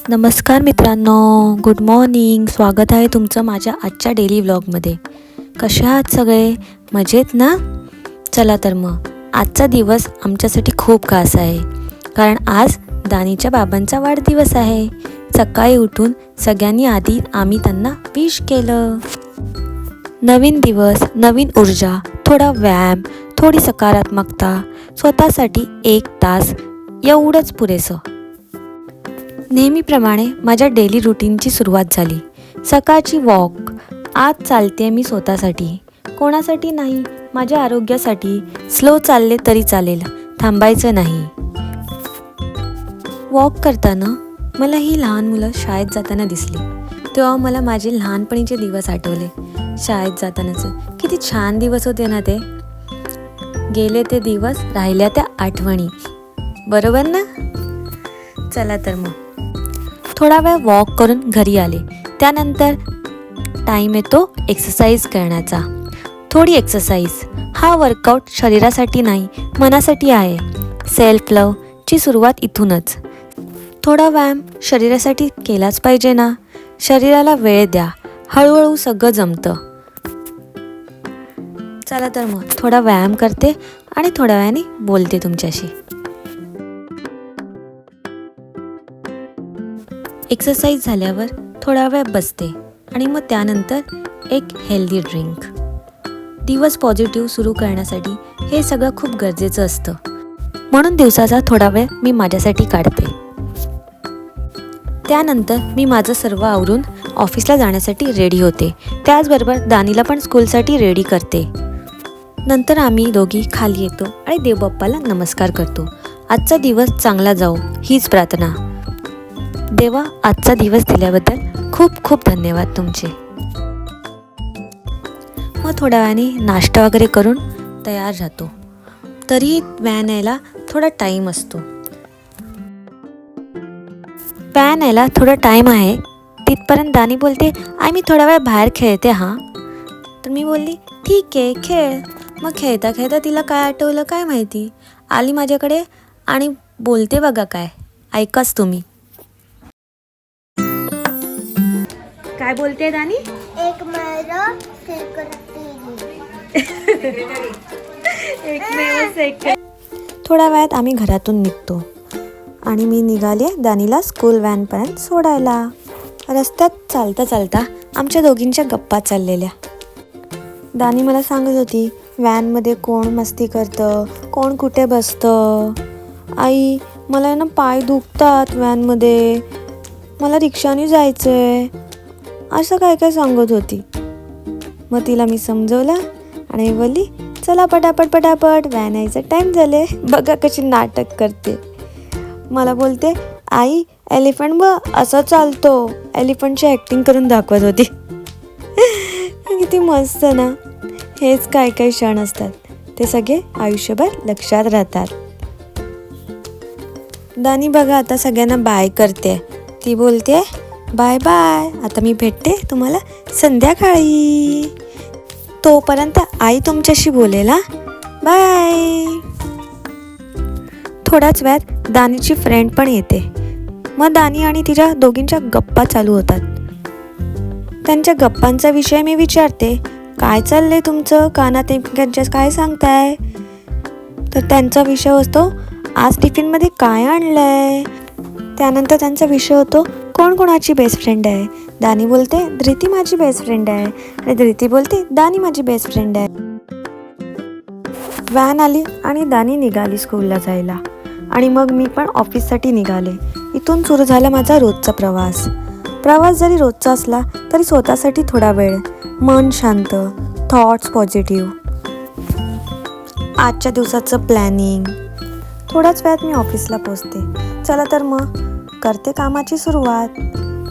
नमस्कार मित्रांनो, good morning. स्वागत आहे तुमचं माझ्या आजच्या डेली व्लॉगमध्ये. कसे आहात सगळे? मजेत ना? चला तर मग आजचा दिवस आमच्यासाठी खूप खास आहे, कारण आज दानीच्या बाबांचा वाढदिवस आहे. सकाळी उठून सगळ्यांनी आधी आम्ही त्यांना विश केलं. नवीन दिवस, नवीन ऊर्जा, थोडा व्यायाम, थोडी सकारात्मकता, स्वतःसाठी 1 तास एवढंच पुरेसं. नेहमीप्रमाणे माझ्या डेली रुटीनची सुरुवात झाली. सकाळची वॉक. आज चालते मी स्वतःसाठी, कोणासाठी नाही, माझ्या आरोग्यासाठी. स्लो चालले तरी चालेल, थांबायचं नाही. वॉक करताना मला ही लहान मुलं शाळेत जाताना दिसली, तेव्हा मला माझे लहानपणीचे दिवस आठवले. शाळेत जातानाचे किती छान दिवस होते ना ते. गेले ते दिवस, राहिल्या त्या आठवणी, बरोबर ना? चला तर मग थोडा वेळ वॉक करून घरी आले. त्यानंतर टाईम येतो एक्सरसाइज करण्याचा. थोडी एक्सरसाइज. हा वर्कआउट शरीरासाठी नाही, मनासाठी आहे. सेल्फ लवची सुरुवात इथूनच. थोडा व्यायाम शरीरासाठी केलाच पाहिजे ना. शरीराला वेळ द्या, हळूहळू सगळं जमतं. चला तर मग थोडा व्यायाम करते आणि थोड्या वेळाने बोलते तुमच्याशी. एक्सरसाइज झाल्यावर थोडा वेळ बसते आणि मग त्यानंतर एक हेल्दी ड्रिंक. दिवस पॉझिटिव्ह सुरू करण्यासाठी हे सगळं खूप गरजेचं असतं, म्हणून दिवसाचा थोडा वेळ मी माझ्यासाठी काढते. त्यानंतर मी माझं सर्व आवरून ऑफिसला जाण्यासाठी रेडी होते. त्याचबरोबर दानीला पण स्कूलसाठी रेडी करते. नंतर आम्ही दोघी खाली येतो आणि देवबाप्पाला नमस्कार करतो. आजचा दिवस चांगला जाऊ हीच प्रार्थना. देवा, आजचा दिवस दिल्याबद्दल खूप खूप धन्यवाद तुमचे. मग थोड्या वेळाने नाश्ता वगैरे करून तयार राहतो. तरी व्हॅन यायला थोडा टाईम असतो. व्हॅन यायला थोडा टाईम आहे. तिथपर्यंत दानी बोलते, मी थोडा वेळ बाहेर खेळते हां. तर मी बोलली ठीक आहे, खेळ. मग खेळता खेळता तिला काय आठवलं काय माहिती, आली माझ्याकडे आणि बोलते बघा काय. ऐकाच तुम्ही काय बोलते दानी. एक थोड्या वेळात आम्ही घरातून निघतो आणि मी निघाले दानीला स्कूल व्हॅनपर्यंत सोडायला. रस्त्यात चालता चालता आमच्या दोघींच्या गप्पा चाललेल्या. दानी मला सांगत होती, व्हॅनमध्ये कोण मस्ती करतं, कोण कुठे बसतं. आई, मला ना पाय दुखतात व्हॅनमध्ये, मला रिक्षाने जायचं आहे, असं काय काय सांगत होती. मग तिला मी समजवलं आणि मी बोलली चला पटापट पटापट, व्हॅन यायचं टाईम झाले. बघा कशी नाटक करते. मला बोलते आई एलिफंट बघ असं चालतो. एलिफंटची ॲक्टिंग करून दाखवत होती. किती मस्त ना. हेच काय काय क्षण असतात, ते सगळे आयुष्यभर लक्षात राहतात. दानी बघा आता सगळ्यांना बाय करते. ती बोलते बाय बाय, आता मी भेटते तुम्हाला संध्याकाळी. तोपर्यंत आई तुमच्याशी बोलेल हा. बाय. थोड्याच वेळात दानीची फ्रेंड पण येते. मग दानी आणि तिच्या दोघींच्या गप्पा चालू होतात. त्यांच्या गप्पांचा विषय मी विचारते, काय चाललंय तुमचं, कानात एकमेकांच्या काय सांगताय. तर त्यांचा विषय असतो आज टिफिनमध्ये काय आणलंय. त्यानंतर त्यांचा विषय होतो कोण कोणाची बेस्ट फ्रेंड आहे. दानी बोलते धृती माझी बेस्ट फ्रेंड आहे आणि धृती बोलते दानी माझी बेस्ट फ्रेंड आहे. व्हॅन आली आणि दानी निघाली स्कूलला जायला आणि मग मी पण ऑफिससाठी निघाले. इथून सुरू झाला माझा रोजचा प्रवास. प्रवास जरी रोजचा असला तरी स्वतःसाठी थोडा वेळ, मन शांत, थॉट्स पॉझिटिव्ह, आजच्या दिवसाचं प्लॅनिंग. थोड्याच वेळात मी ऑफिसला पोचते. चला तर मग करते कामाची सुरुवात.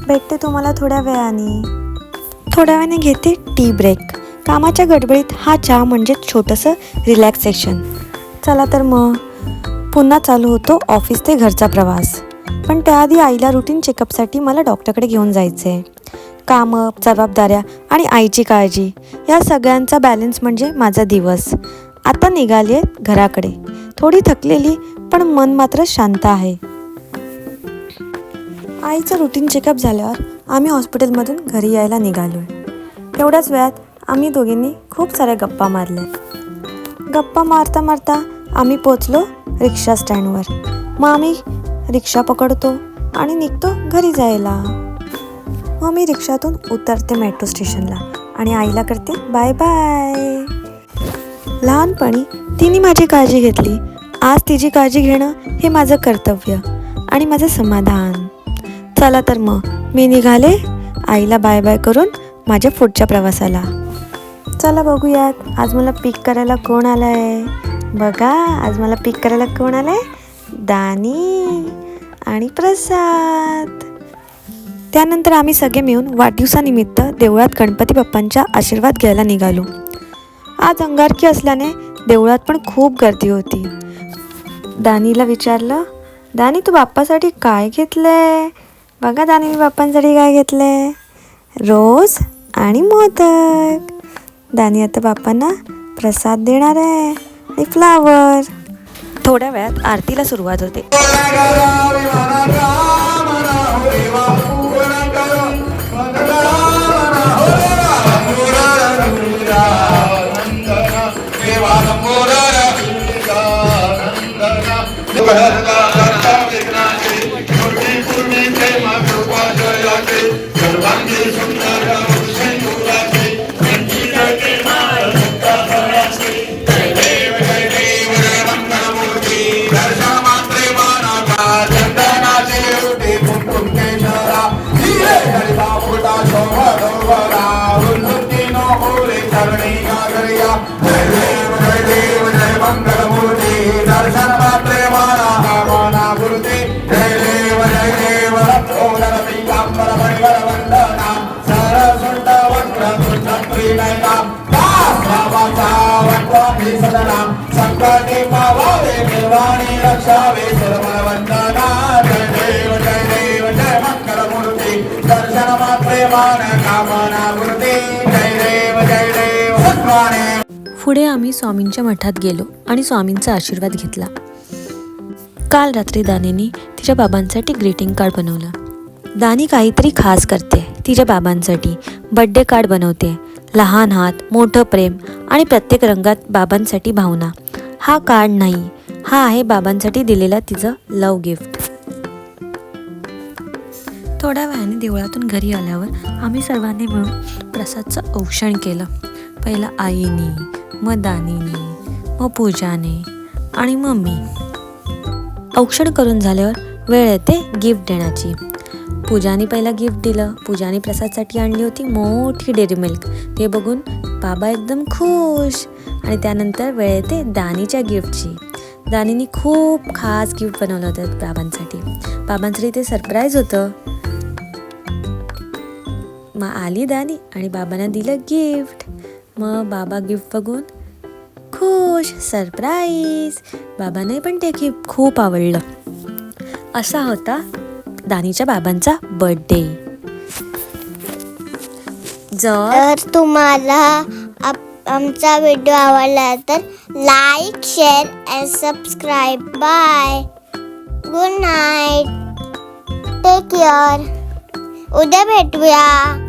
भेटते तुम्हाला थोड्या वेळाने. थोड्या वेळाने घेते टी ब्रेक. कामाच्या गडबडीत हा चहा म्हणजे छोटंसं रिलॅक्सेशन. चला तर मग पुन्हा चालू होतो ऑफिस ते घरचा प्रवास. पण त्याआधी आईला रुटीन चेकअपसाठी मला डॉक्टरकडे घेऊन जायचं आहे. कामं, जबाबदाऱ्या आणि आईची काळजी, या सगळ्यांचा बॅलन्स म्हणजे माझा दिवस. आता निघाली आहे घराकडे. थोडी थकलेली पण मन मात्र शांत आहे. आईचं रुटीन चेकअप झाल्यावर आम्ही हॉस्पिटलमधून घरी यायला निघालो आहे. तेवढ्याच वेळात आम्ही दोघींनी खूप साऱ्या गप्पा मारल्या. गप्पा मारता मारता आम्ही पोचलो रिक्षा स्टँडवर. मग आम्ही रिक्षा पकडतो आणि निघतो घरी जायला. मग मी रिक्षातून उतरते मेट्रो स्टेशनला आणि आईला करते बाय बाय. लहानपणी तिने माझी काळजी घेतली. आज तिची काळजी घेणं हे माझं कर्तव्य आणि माझं समाधान. चला तर मग मी निघाले आईला बाय बाय करून माझ्या पुढच्या प्रवासाला. चला बघूयात आज मला पिक करायला कोण आलं आहे. बघा आज मला पिक करायला कोण आलं आहे, दानी आणि प्रसाद. त्यानंतर आम्ही सगळे मिळून वाढदिवसानिमित्त देवळात गणपती बाप्पांचा आशीर्वाद घ्यायला निघालो. आज अंगारकी असल्याने देवळात पण खूप गर्दी होती. दानीला विचारलं, दानी तू बाप्पासाठी काय घेतलंय? बघा दानीने बाप्पांसाठी काय घेतलंय, रोज आणि मोदक. दानी आता बाप्पांना प्रसाद देणार आहे आणि फ्लावर. थोड्या वेळात आरतीला सुरुवात होते. पुढे आम्ही स्वामींच्या मठात गेलो आणि स्वामींचा आशीर्वाद घेतला. काल रात्री दानीने तिच्या बाबांसाठी ग्रीटिंग कार्ड बनवलं. दानी काहीतरी खास करते तिच्या बाबांसाठी. बर्थडे कार्ड बनवते. लहान हात, मोठं प्रेम आणि प्रत्येक रंगात बाबांसाठी भावना. हा कार्ड नाही, हा आहे बाबांसाठी दिलेला तिचं लव गिफ्ट. थोड्या वेळाने देवळातून घरी आल्यावर आम्ही सर्वांनी मिळून प्रसादचं औक्षण केलं. पहिला आईने, मग दानीने, मग पूजाने आणि मग मी. औक्षण करून झाल्यावर वेळ येते गिफ्ट देण्याची. पूजाने पहिला गिफ्ट दिलं. पूजाने प्रसादसाठी आणली होती मोठी डेअरी मिल्क. ते बघून बाबा एकदम खुश. आणि त्यानंतर वेळ येते दानीच्या गिफ्टची. दानीने खूप खास गिफ्ट बनवलं होतं बाबांसाठी. बाबांसाठी ते सरप्राईज होतं. मग आली दानी आणि बाबांना दिलं गिफ्ट. मग बाबा गिफ्ट बघून खुश, सरप्राईज. बाबांना पण ते गिफ्ट खूप आवडलं. असा होता दानीच्या बाबांचा बर्थडे. जर तुम्हाला आमचा व्हिडिओ आवडला तर like, share and subscribe. Bye, good night, take care. उद्या भेटूया.